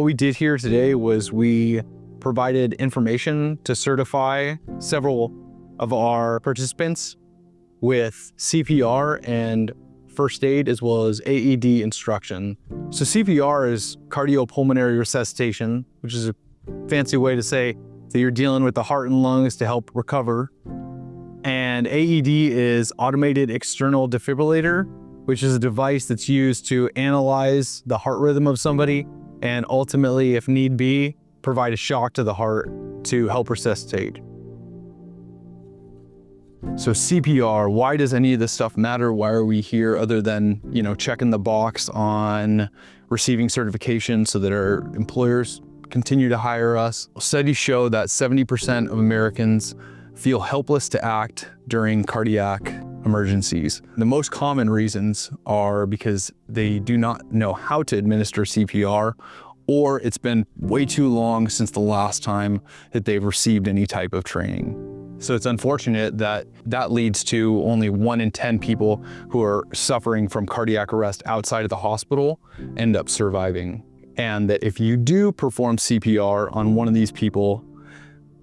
we did here today was we provided information to certify several of our participants with CPR and first aid, as well as AED instruction. So CPR is cardiopulmonary resuscitation, which is a fancy way to say that you're dealing with the heart and lungs to help recover. And AED is automated external defibrillator, which is a device that's used to analyze the heart rhythm of somebody and ultimately, if need be, provide a shock to the heart to help resuscitate. So CPR, why does any of this stuff matter? Why are we here other than, checking the box on receiving certification so that our employers continue to hire us? Studies show that 70% of Americans feel helpless to act during cardiac emergencies. The most common reasons are because they do not know how to administer CPR, or it's been way too long since the last time that they've received any type of training. So it's unfortunate that that leads to only 1 in 10 people who are suffering from cardiac arrest outside of the hospital end up surviving. And that if you do perform CPR on one of these people,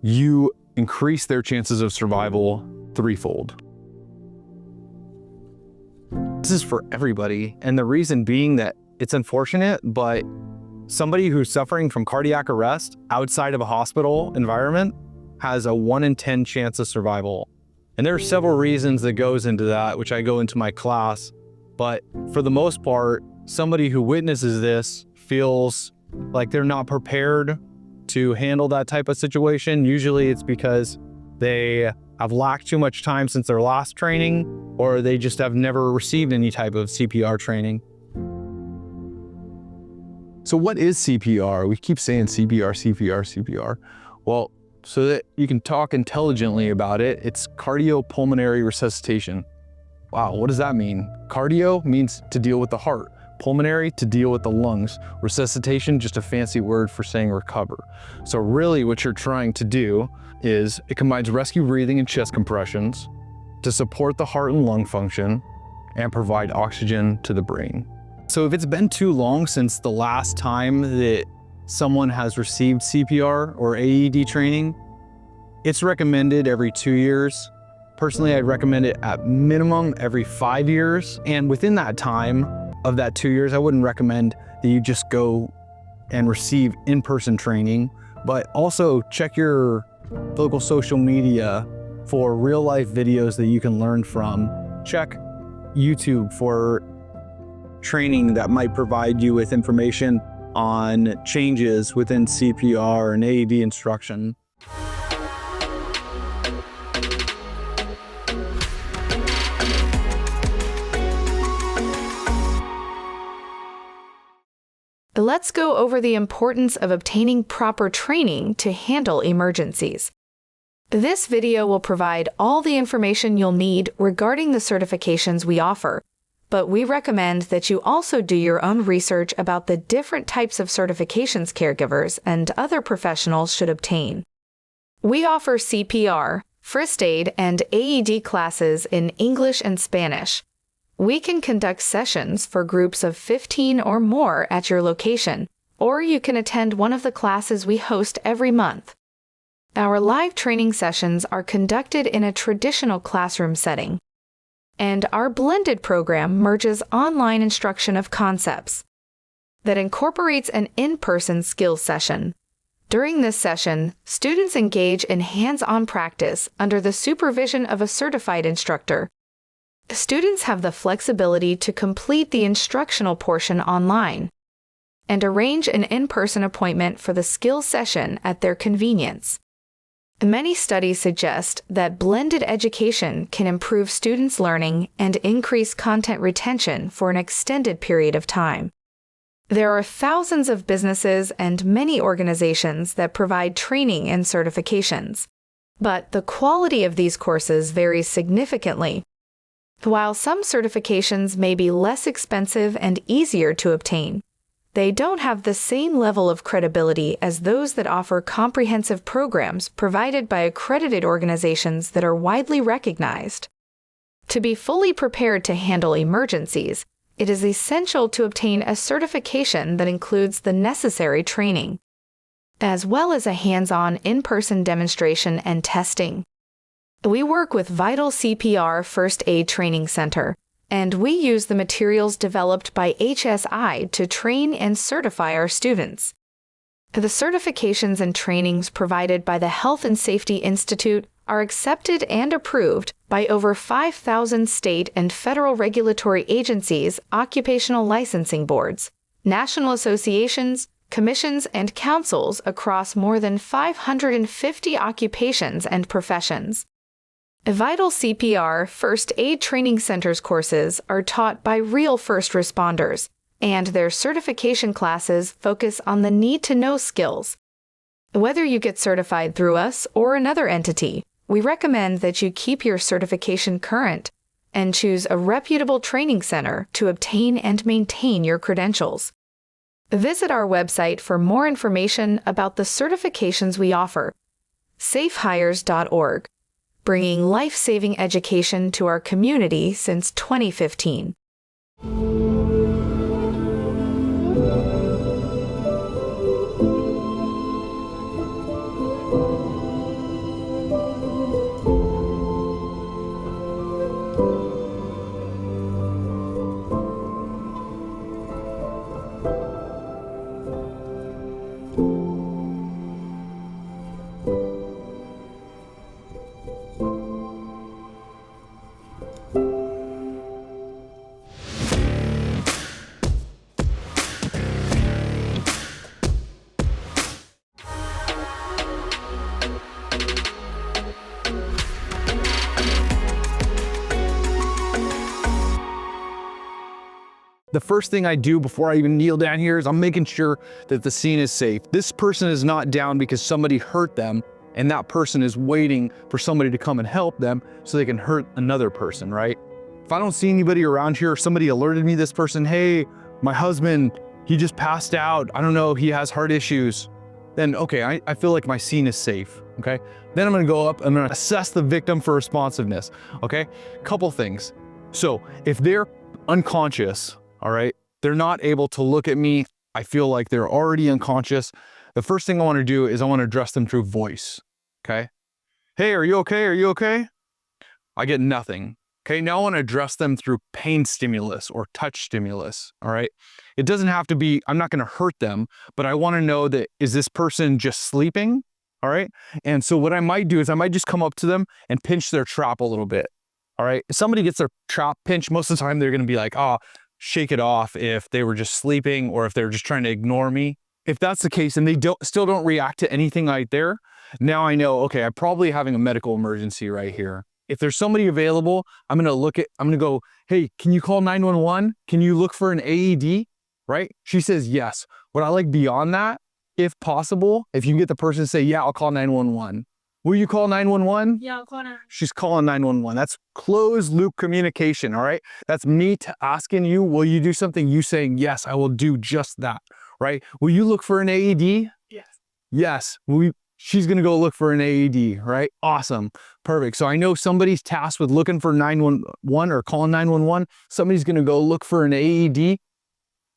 you increase their chances of survival threefold. This is for everybody. And the reason being that it's unfortunate, but somebody who's suffering from cardiac arrest outside of a hospital environment has a 1 in 10 chance of survival. And there are several reasons that goes into that, which I go into my class. But for the most part, somebody who witnesses this feels like they're not prepared to handle that type of situation. Usually it's because they have lacked too much time since their last training, or they just have never received any type of CPR training. So what is CPR? We keep saying CPR, CPR, CPR. Well, so that you can talk intelligently about it, it's cardiopulmonary resuscitation. Wow, what does that mean? Cardio means to deal with the heart. Pulmonary, to deal with the lungs. Resuscitation, just a fancy word for saying recover. So really what you're trying to do is it combines rescue breathing and chest compressions to support the heart and lung function and provide oxygen to the brain. So if it's been too long since the last time that someone has received CPR or AED training, it's recommended every 2 years. Personally, I'd recommend it at minimum every 5 years. And within that time of that 2 years, I wouldn't recommend that you just go and receive in-person training, but also check your local social media for real-life videos that you can learn from. Check YouTube for training that might provide you with information on changes within CPR and AED instruction. Let's go over the importance of obtaining proper training to handle emergencies. This video will provide all the information you'll need regarding the certifications we offer, but we recommend that you also do your own research about the different types of certifications caregivers and other professionals should obtain. We offer CPR, first aid, and AED classes in English and Spanish. We can conduct sessions for groups of 15 or more at your location, or you can attend one of the classes we host every month. Our live training sessions are conducted in a traditional classroom setting, and our blended program merges online instruction of concepts that incorporates an in-person skills session. During this session, students engage in hands-on practice under the supervision of a certified instructor. Students have the flexibility to complete the instructional portion online and arrange an in-person appointment for the skills session at their convenience. Many studies suggest that blended education can improve students' learning and increase content retention for an extended period of time. There are thousands of businesses and many organizations that provide training and certifications, but the quality of these courses varies significantly. While some certifications may be less expensive and easier to obtain, they don't have the same level of credibility as those that offer comprehensive programs provided by accredited organizations that are widely recognized. To be fully prepared to handle emergencies, it is essential to obtain a certification that includes the necessary training, as well as a hands-on in-person demonstration and testing. We work with Vital CPR First Aid Training Center, and we use the materials developed by HSI to train and certify our students. The certifications and trainings provided by the Health and Safety Institute are accepted and approved by over 5,000 state and federal regulatory agencies, occupational licensing boards, national associations, commissions, and councils across more than 550 occupations and professions. Vital CPR First Aid Training Center's courses are taught by real first responders, and their certification classes focus on the need-to-know skills. Whether you get certified through us or another entity, we recommend that you keep your certification current and choose a reputable training center to obtain and maintain your credentials. Visit our website for more information about the certifications we offer. safehires.org, bringing life-saving education to our community since 2015. The first thing I do before I even kneel down here is I'm making sure that the scene is safe. This person is not down because somebody hurt them, and that person is waiting for somebody to come and help them so they can hurt another person, right? If I don't see anybody around here, or somebody alerted me this person, hey, my husband, he just passed out. I don't know, he has heart issues. Then, okay, I feel like my scene is safe, okay? Then I'm gonna go up, I'm gonna assess the victim for responsiveness, okay? Couple things. So if they're unconscious, all right, they're not able to look at me, I feel like they're already unconscious. The first thing I wanna do is I wanna address them through voice, okay? Hey, are you okay? Are you okay? I get nothing. Okay, now I wanna address them through pain stimulus or touch stimulus, all right? It doesn't have to be, I'm not gonna hurt them, but I wanna know that, is this person just sleeping, all right? And so what I might do is I might just come up to them and pinch their trap a little bit, all right? If somebody gets their trap pinched, most of the time they're gonna be like, oh, shake it off if they were just sleeping or if they're just trying to ignore me. If that's the case and they still don't react to anything right there, now I know, okay, I'm probably having a medical emergency right here. If there's somebody available, I'm gonna go, hey, can you call 911? Can you look for an AED, right? She says yes. What I like beyond that, if possible, if you can get the person to say, yeah, I'll call 911. Will you call 911? Yeah, I'll call 911. She's calling 911. That's closed loop communication, all right? That's me asking you, will you do something? You saying, yes, I will do just that, right? Will you look for an AED? Yes. Yes. She's gonna go look for an AED, right? Awesome, perfect. So I know somebody's tasked with looking for 911 or calling 911. Somebody's gonna go look for an AED.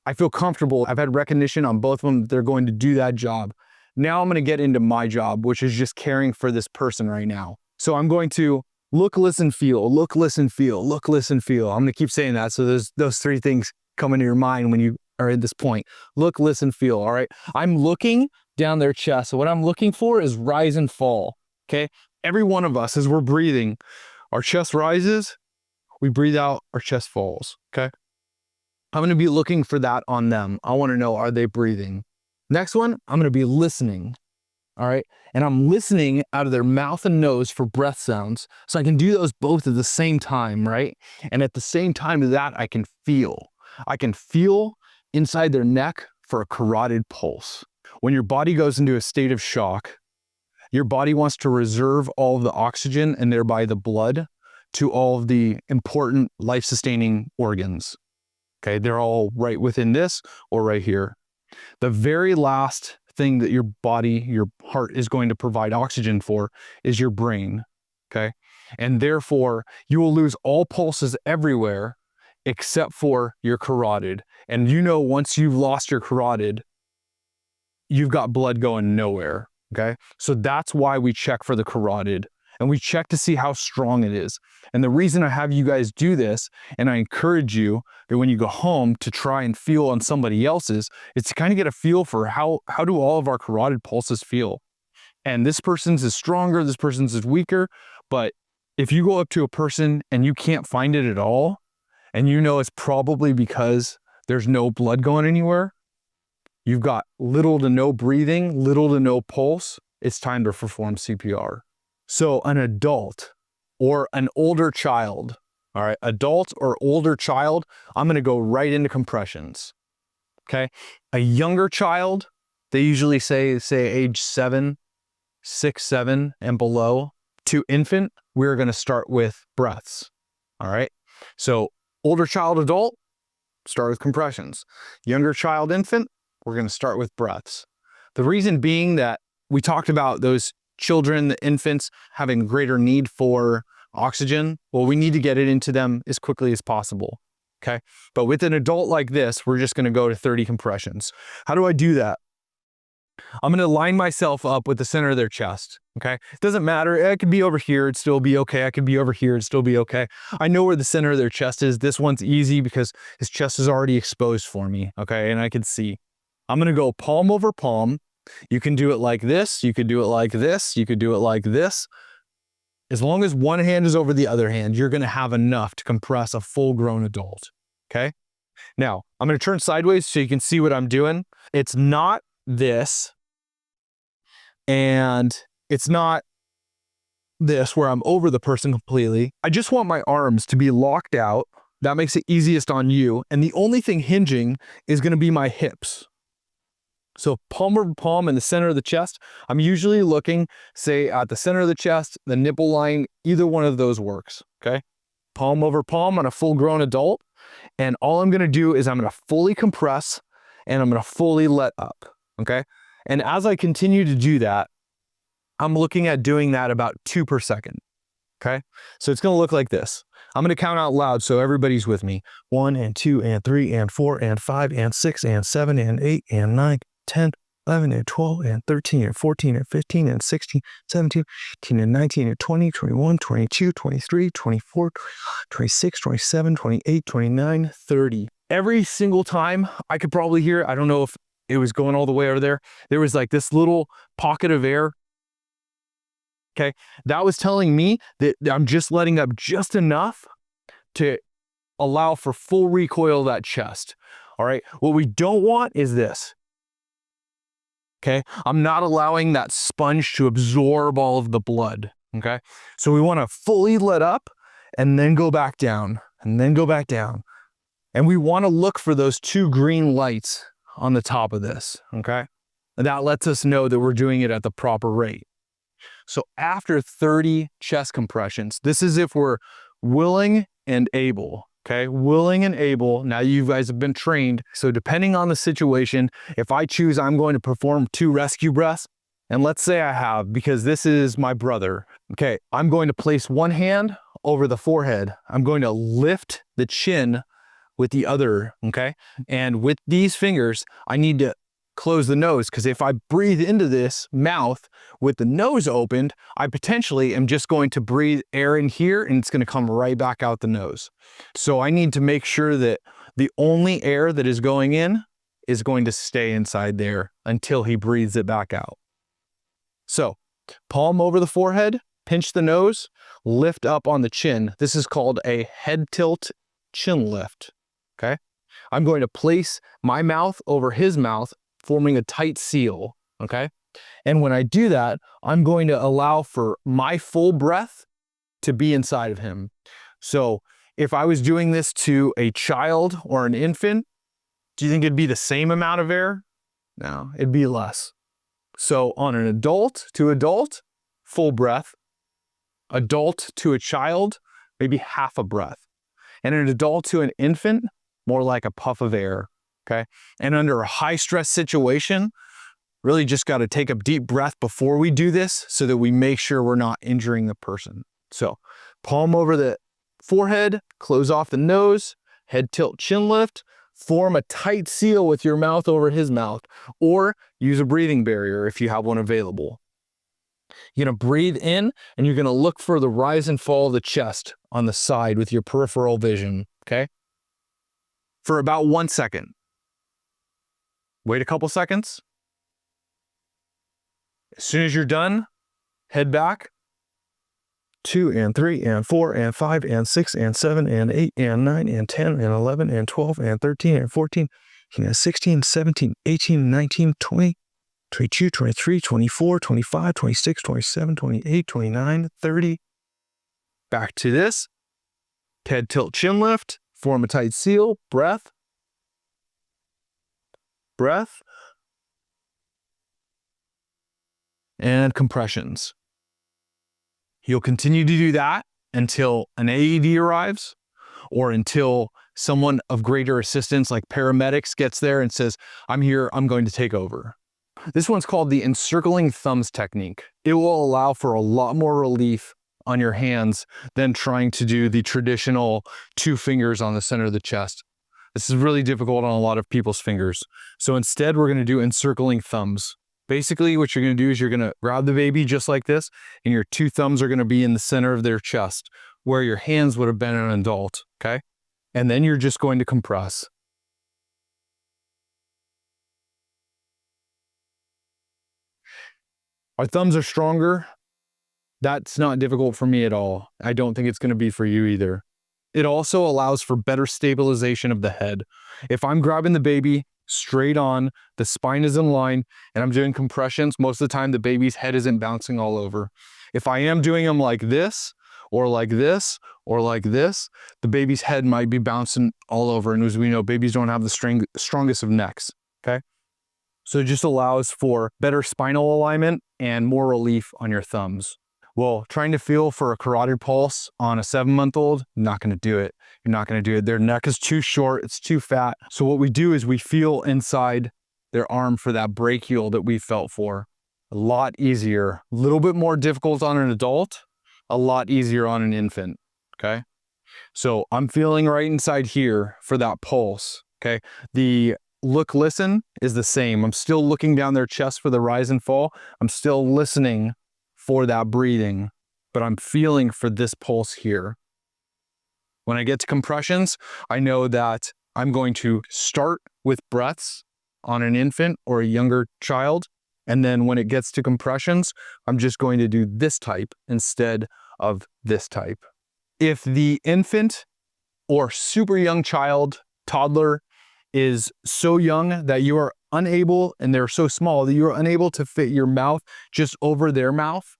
I feel comfortable. I've had recognition on both of them that they're going to do that job. Now I'm gonna get into my job, which is just caring for this person right now. So I'm going to look, listen, feel, look, listen, feel, look, listen, feel. I'm gonna keep saying that. So those three things come into your mind when you are at this point. Look, listen, feel, all right? I'm looking down their chest. So what I'm looking for is rise and fall, okay? Every one of us, as we're breathing, our chest rises, we breathe out, our chest falls, okay? I'm gonna be looking for that on them. I wanna know, are they breathing? Next one, I'm gonna be listening, all right? And I'm listening out of their mouth and nose for breath sounds. So I can do those both at the same time, right? And at the same time of that, I can feel. I can feel inside their neck for a carotid pulse. When your body goes into a state of shock, your body wants to reserve all of the oxygen and thereby the blood to all of the important life-sustaining organs. Okay, they're all right within this or right here. The very last thing that your body, your heart is going to provide oxygen for is your brain, okay? And therefore, you will lose all pulses everywhere except for your carotid. And you know, once you've lost your carotid, you've got blood going nowhere, okay? So that's why we check for the carotid, and we check to see how strong it is. And the reason I have you guys do this, and I encourage you that when you go home to try and feel on somebody else's, is to kind of get a feel for how do all of our carotid pulses feel. And this person's is stronger, this person's is weaker, but if you go up to a person and you can't find it at all, and you know it's probably because there's no blood going anywhere, you've got little to no breathing, little to no pulse, it's time to perform CPR. So an adult or an older child, all right, adult or older child, I'm gonna go right into compressions, okay? A younger child, they usually say age 6, 7 and below. To infant, we're gonna start with breaths, all right? So older child, adult, start with compressions. Younger child, infant, we're going to start with breaths. The reason being that we talked about those children, the infants, having greater need for oxygen. Well, we need to get it into them as quickly as possible, okay? But with an adult like this, we're just going to go to 30 compressions. How do I do that? I'm going to line myself up with the center of their chest, okay? It doesn't matter. I could be over here, it'd still be okay. I could be over here, it'd still be okay. I know where the center of their chest is. This one's easy because his chest is already exposed for me, okay? And I can see. I'm going to go palm over palm. You can do it like this. You could do it like this. You could do it like this. As long as one hand is over the other hand, you're going to have enough to compress a full-grown adult, okay? Now, I'm going to turn sideways so you can see what I'm doing. It's not this, and it's not this where I'm over the person completely. I just want my arms to be locked out. That makes it easiest on you. And the only thing hinging is going to be my hips. So palm over palm in the center of the chest. I'm usually looking, say, at the center of the chest, the nipple line, either one of those works, okay? Palm over palm on a full-grown adult. And all I'm going to do is I'm going to fully compress and I'm going to fully let up, okay? And as I continue to do that, I'm looking at doing that about 2 per second, okay? So it's going to look like this. I'm going to count out loud so everybody's with me. 1 and 2 and 3 and 4 and 5 and 6 and 7 and 8 and 9, 10, 11 and 12 and 13 and 14 and 15 and 16, 17, 18 and 19 and 20, 21, 22, 23, 24, 26, 27, 28, 29, 30. Every single time I could probably hear, I don't know if it was going all the way over there, there was like this little pocket of air. Okay, that was telling me that I'm just letting up just enough to allow for full recoil of that chest. All right, what we don't want is this. Okay, I'm not allowing that sponge to absorb all of the blood. Okay, so we want to fully let up and then go back down and then go back down. And we want to look for those 2 green lights on the top of this. Okay, and that lets us know that we're doing it at the proper rate. So after 30 chest compressions, this is if we're willing and able. Okay, willing and able. Now you guys have been trained. So depending on the situation, if I choose I'm going to perform 2 rescue breaths, and let's say I have, because this is my brother. Okay, I'm going to place one hand over the forehead. I'm going to lift the chin with the other, okay? And with these fingers, I need to close the nose, because if I breathe into this mouth with the nose opened, I potentially am just going to breathe air in here and it's going to come right back out the nose. So I need to make sure that the only air that is going in is going to stay inside there until he breathes it back out. So palm over the forehead, pinch the nose, lift up on the chin. This is called a head tilt chin lift, okay? I'm going to place my mouth over his mouth, forming a tight seal, okay? And when I do that, I'm going to allow for my full breath to be inside of him. So if I was doing this to a child or an infant, do you think it'd be the same amount of air? No, it'd be less. So on an adult to adult, full breath. Adult to a child, maybe half a breath. And an adult to an infant, more like a puff of air. Okay. And under a high stress situation, really just got to take a deep breath before we do this so that we make sure we're not injuring the person. So palm over the forehead, close off the nose, head tilt, chin lift, form a tight seal with your mouth over his mouth, or use a breathing barrier if you have one available. You're going to breathe in and you're going to look for the rise and fall of the chest on the side with your peripheral vision, okay? For about 1 second. Wait a couple seconds. As soon as you're done, head back. 2 and 3 and 4 and 5 and 6 and 7 and 8 and 9 and 10 and 11 and 12 and 13 and 14 and 16, 17, 18, 19, 20, 22, 23, 24, 25, 26, 27, 28, 29, 30. Back to this. Head tilt, chin lift. Form a tight seal. Breath. Breath. And compressions. You'll continue to do that until an AED arrives or until someone of greater assistance like paramedics gets there and says, I'm here, I'm going to take over. This one's called the encircling thumbs technique. It will allow for a lot more relief on your hands than trying to do the traditional 2 fingers on the center of the chest. This is really difficult on a lot of people's fingers. So instead, we're going to do encircling thumbs. Basically, what you're going to do is you're going to grab the baby just like this, and your 2 thumbs are going to be in the center of their chest, where your hands would have been an adult, okay? And then you're just going to compress. Our thumbs are stronger. That's not difficult for me at all. I don't think it's going to be for you either. It also allows for better stabilization of the head. If I'm grabbing the baby straight on, the spine is in line, and I'm doing compressions, most of the time the baby's head isn't bouncing all over. If I am doing them like this, or like this, or like this, the baby's head might be bouncing all over. And as we know, babies don't have the strongest of necks, okay? So it just allows for better spinal alignment and more relief on your thumbs. Well, trying to feel for a carotid pulse on a 7-month-old, not going to do it. You're not going to do it. Their neck is too short. It's too fat. So what we do is we feel inside their arm for that brachial that we felt for. A lot easier. A little bit more difficult on an adult, a lot easier on an infant, okay? So I'm feeling right inside here for that pulse, okay? The look, listen is the same. I'm still looking down their chest for the rise and fall. I'm still listening for that breathing, but I'm feeling for this pulse here. When I get to compressions, I know that I'm going to start with breaths on an infant or a younger child, and then when it gets to compressions, I'm just going to do this type instead of this type. If the infant or super young child, toddler, is so young that you are unable, and they're so small that you're unable to fit your mouth just over their mouth,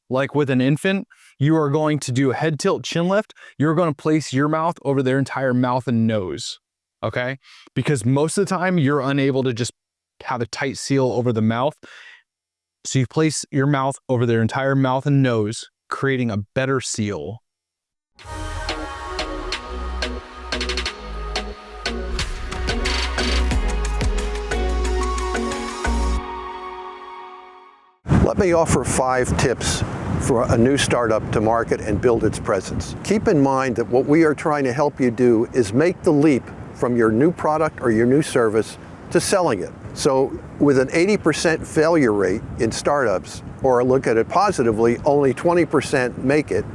like with an infant, you are going to do a head tilt chin lift. You're going to place your mouth over their entire mouth and nose, okay? Because most of the time you're unable to just have a tight seal over the mouth. So you place your mouth over their entire mouth and nose, creating a better seal. Let me offer 5 tips for a new startup to market and build its presence. Keep in mind that what we are trying to help you do is make the leap from your new product or your new service to selling it. So with an 80% failure rate in startups, or look at it positively, only 20% make it,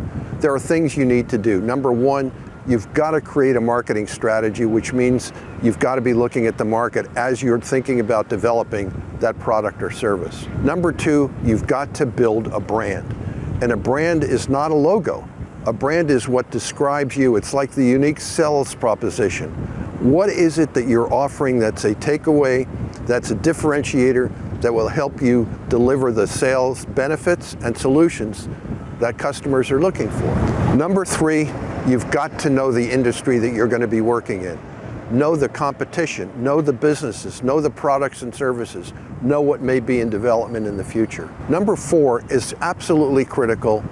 there are things you need to do. Number 1, you've got to create a marketing strategy, which means you've got to be looking at the market as you're thinking about developing that product or service. Number 2, you've got to build a brand. And a brand is not a logo. A brand is what describes you. It's like the unique sales proposition. What is it that you're offering that's a takeaway, that's a differentiator, that will help you deliver the sales benefits and solutions that customers are looking for? Number 3, you've got to know the industry that you're going to be working in. Know the competition, know the businesses, know the products and services, know what may be in development in the future. Number 4 is absolutely critical.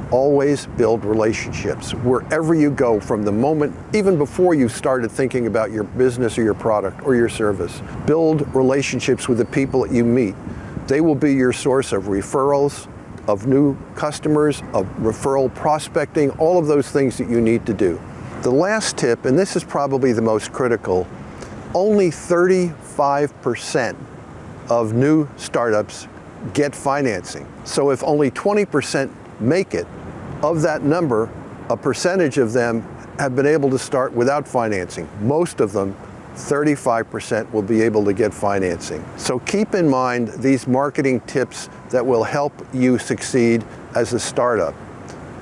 Always build relationships. Wherever you go, from the moment, even before you started thinking about your business or your product or your service, build relationships with the people that you meet. They will be your source of referrals, of new customers, of referral prospecting, all of those things that you need to do. The last tip, and this is probably the most critical, only 35% of new startups get financing. So if only 20% make it, of that number, a percentage of them have been able to start without financing. Most of them, 35%, will be able to get financing. So keep in mind these marketing tips that will help you succeed as a startup.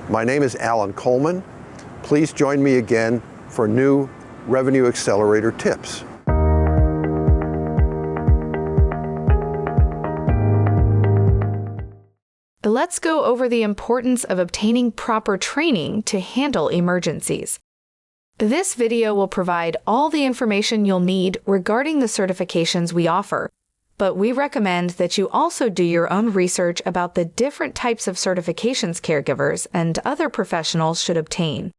My name is Alan Coleman. Please join me again for new Revenue Accelerator tips. Let's go over the importance of obtaining proper training to handle emergencies. This video will provide all the information you'll need regarding the certifications we offer, but we recommend that you also do your own research about the different types of certifications caregivers and other professionals should obtain.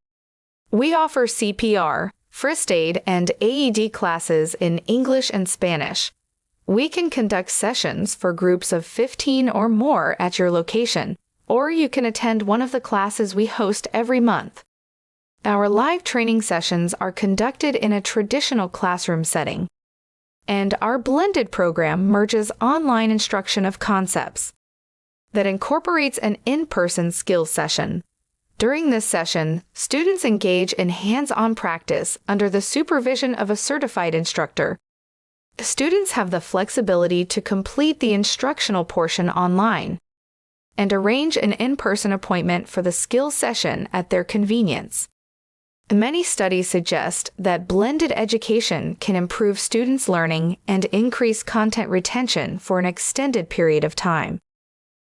We offer CPR, first aid, and AED classes in English and Spanish. We can conduct sessions for groups of 15 or more at your location, or you can attend one of the classes we host every month. Our live training sessions are conducted in a traditional classroom setting, and our blended program merges online instruction of concepts that incorporates an in-person skills session. During this session, students engage in hands-on practice under the supervision of a certified instructor. Students have the flexibility to complete the instructional portion online and arrange an in-person appointment for the skills session at their convenience. Many studies suggest that blended education can improve students' learning and increase content retention for an extended period of time.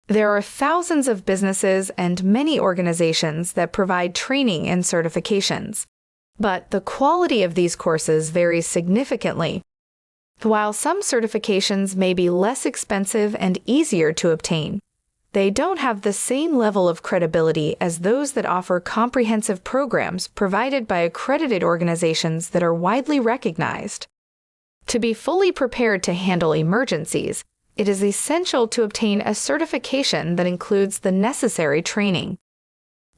There are thousands of businesses and many organizations that provide training and certifications, but the quality of these courses varies significantly. While some certifications may be less expensive and easier to obtain, they don't have the same level of credibility as those that offer comprehensive programs provided by accredited organizations that are widely recognized. To be fully prepared to handle emergencies, it is essential to obtain a certification that includes the necessary training,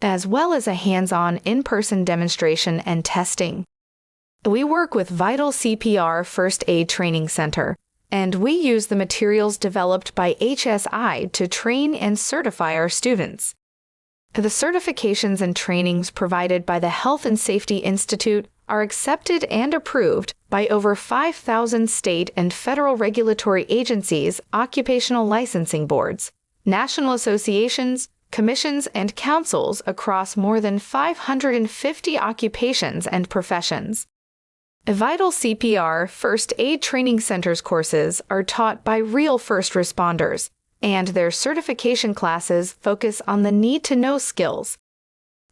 as well as a hands-on in-person demonstration and testing. We work with Vital CPR First Aid Training Center, and we use the materials developed by HSI to train and certify our students. The certifications and trainings provided by the Health and Safety Institute are accepted and approved by over 5,000 state and federal regulatory agencies, occupational licensing boards, national associations, commissions, and councils across more than 550 occupations and professions. Vital CPR First Aid Training Centers courses are taught by real first responders, and their certification classes focus on the need-to-know skills.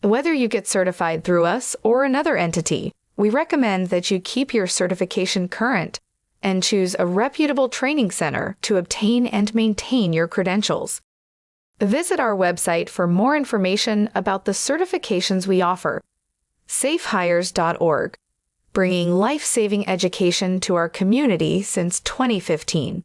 Whether you get certified through us or another entity, we recommend that you keep your certification current and choose a reputable training center to obtain and maintain your credentials. Visit our website for more information about the certifications we offer. safehires.org. Bringing life-saving education to our community since 2015.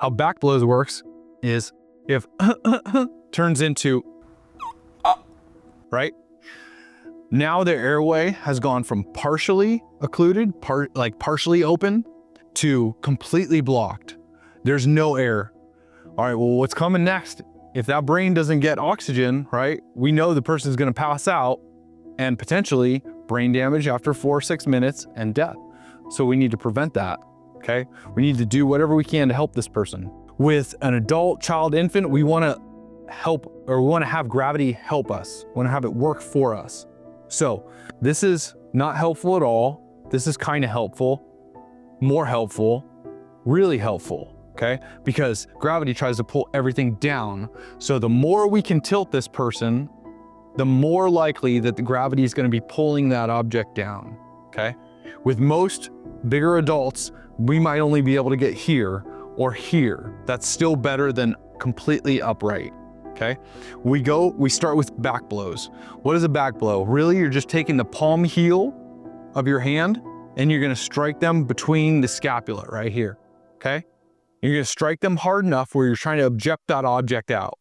How back blows works is if turns into right? Now the airway has gone from partially occluded, partially open, to completely blocked. There's no air. All right, well, what's coming next? If that brain doesn't get oxygen, right, we know the person's gonna pass out and potentially brain damage after 4 or 6 minutes and death. So we need to prevent that, okay? We need to do whatever we can to help this person. With an adult, child, infant, we wanna help, or we wanna have gravity help us. We wanna have it work for us. So this is not helpful at all. This is kind of helpful, more helpful, really helpful, okay? Because gravity tries to pull everything down. So the more we can tilt this person, the more likely that the gravity is going to be pulling that object down, okay? With most bigger adults, we might only be able to get here or here. That's still better than completely upright, okay? We start with back blows. What is a back blow? Really, you're just taking the palm heel of your hand and you're gonna strike them between the scapula right here, okay? You're gonna strike them hard enough where you're trying to object that object out.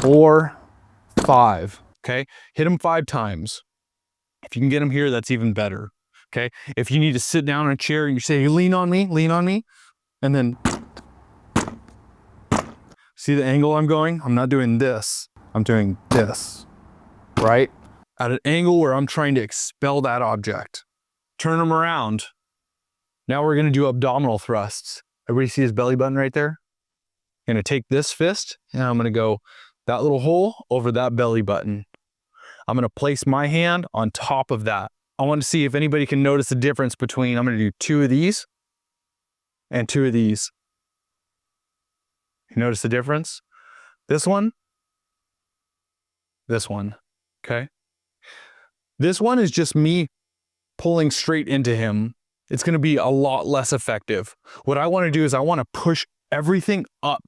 4, 5, okay? Hit them 5 times. If you can get them here, that's even better, okay? If you need to sit down in a chair and you say, lean on me, and then see the angle I'm going? I'm not doing this, I'm doing this, right? At an angle where I'm trying to expel that object. Turn them around. Now we're gonna do abdominal thrusts. Everybody see his belly button right there? I'm gonna take this fist and I'm gonna go that little hole over that belly button. I'm gonna place my hand on top of that. I want to see if anybody can notice the difference between, I'm gonna do 2 of these and 2 of these. You notice the difference? This one, okay? This one is just me pulling straight into him. It's gonna be a lot less effective. What I wanna do is I wanna push everything up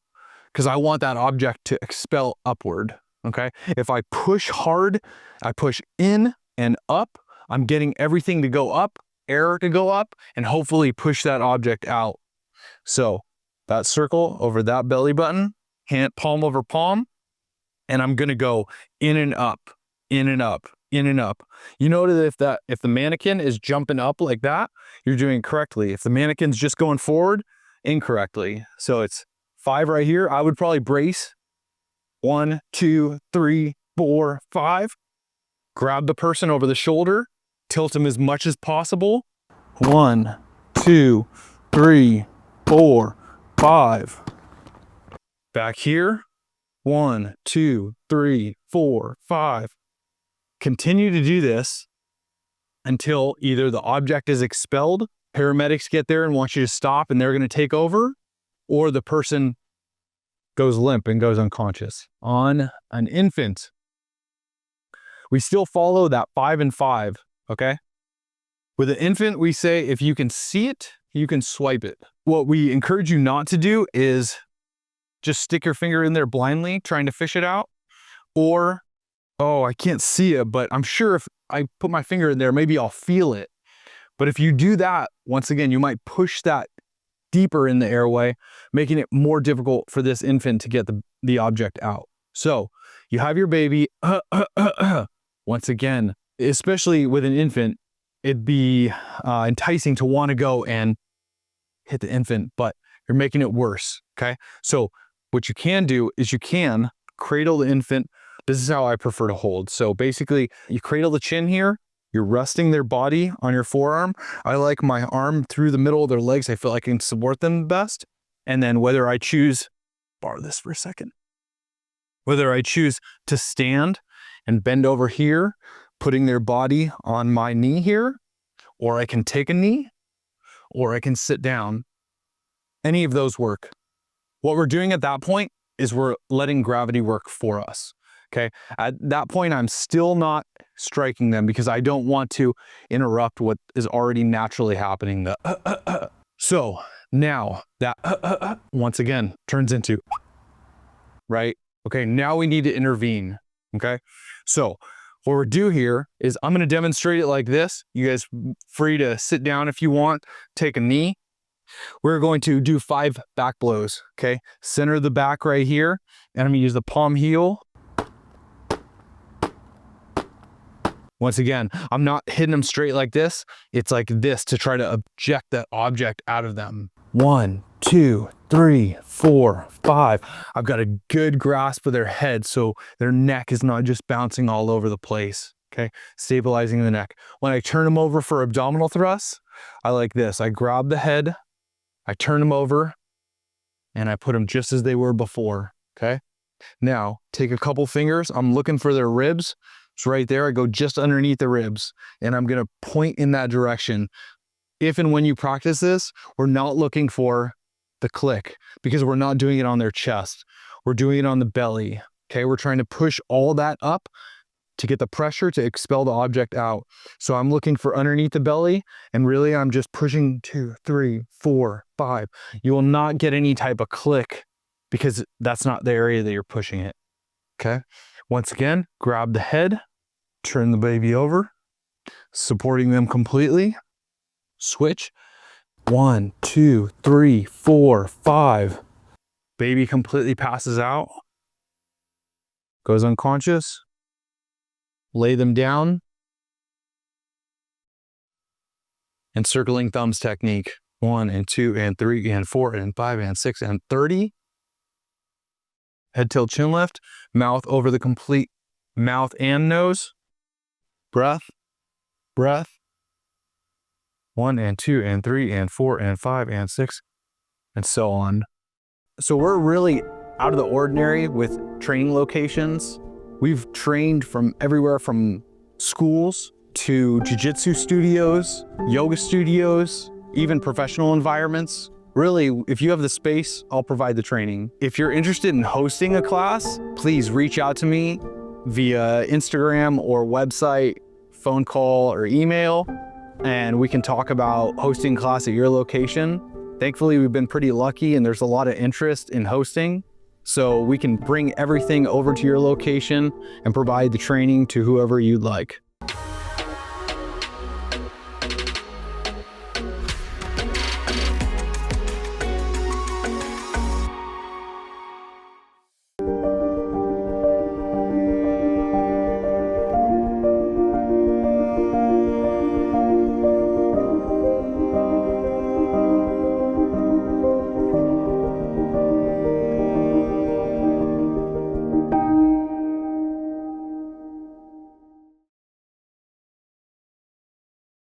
because I want that object to expel upward, okay? If I push hard, I push in and up, I'm getting everything to go up, air to go up, and hopefully push that object out. So that circle over that belly button, hand palm over palm, and I'm gonna go in and up, in and up, in and up. You notice if the mannequin is jumping up like that, you're doing it correctly. If the mannequin's just going forward, incorrectly. So it's 5 right here. I would probably brace 1, 2, 3, 4, 5. Grab the person over the shoulder, tilt them as much as possible. 1, 2, 3, 4, 5. Back here. 1, 2, 3, 4, 5. Continue to do this until either the object is expelled, paramedics get there and want you to stop and they're going to take over, or the person goes limp and goes unconscious. On an infant, we still follow that 5 and 5, okay? With an infant, we say if you can see it, you can swipe it. What we encourage you not to do is just stick your finger in there blindly, trying to fish it out, or, oh, I can't see it, but I'm sure if I put my finger in there, maybe I'll feel it. But if you do that, once again, you might push that deeper in the airway, making it more difficult for this infant to get the object out. So you have your baby, once again, especially with an infant, it'd be enticing to want to go and hit the infant, but you're making it worse, okay? So what you can do is you can cradle the infant. This is how I prefer to hold. So basically, you cradle the chin here, you're resting their body on your forearm. I like my arm through the middle of their legs. I feel like I can support them best. And then whether I choose, borrow this for a second, whether I choose to stand and bend over here, putting their body on my knee here, or I can take a knee, or I can sit down. Any of those work. What we're doing at that point is we're letting gravity work for us. Okay, at that point, I'm still not striking them because I don't want to interrupt what is already naturally happening. So now that once again turns into, right? Okay, now we need to intervene. Okay, so what we're do here is I'm going to demonstrate it like this. You guys free to sit down if you want, take a knee. We're going to do 5 back blows. Okay, center the back right here, and I'm going to use the palm heel. Once again, I'm not hitting them straight like this. It's like this to try to eject that object out of them. 1, 2, 3, 4, 5. I've got a good grasp of their head so their neck is not just bouncing all over the place. Okay, stabilizing the neck. When I turn them over for abdominal thrusts, I like this. I grab the head, I turn them over, and I put them just as they were before. Okay, now take a couple fingers. I'm looking for their ribs. So right there, I go just underneath the ribs and I'm gonna point in that direction. If and when you practice this, we're not looking for the click because we're not doing it on their chest. We're doing it on the belly, okay? We're trying to push all that up to get the pressure to expel the object out. So I'm looking for underneath the belly, and really I'm just pushing 2, 3, 4, 5. You will not get any type of click because that's not the area that you're pushing it, okay? Once again, grab the head, turn the baby over, supporting them completely, switch. 1, 2, 3, 4, 5. Baby completely passes out, goes unconscious. Lay them down. And circling thumbs technique. 1 and 2 and 3 and 4 and 5 and 6 and 30. Head tilt, chin lift. Mouth over the complete mouth and nose. Breath. Breath. 1 and 2 and 3 and 4 and 5 and 6 and so on. So we're really out of the ordinary with training locations. We've trained from everywhere from schools to jiu-jitsu studios, yoga studios, even professional environments. Really, if you have the space, I'll provide the training. If you're interested in hosting a class, please reach out to me via Instagram or website, phone call, or email, and we can talk about hosting a class at your location. Thankfully, we've been pretty lucky and there's a lot of interest in hosting. So we can bring everything over to your location and provide the training to whoever you'd like.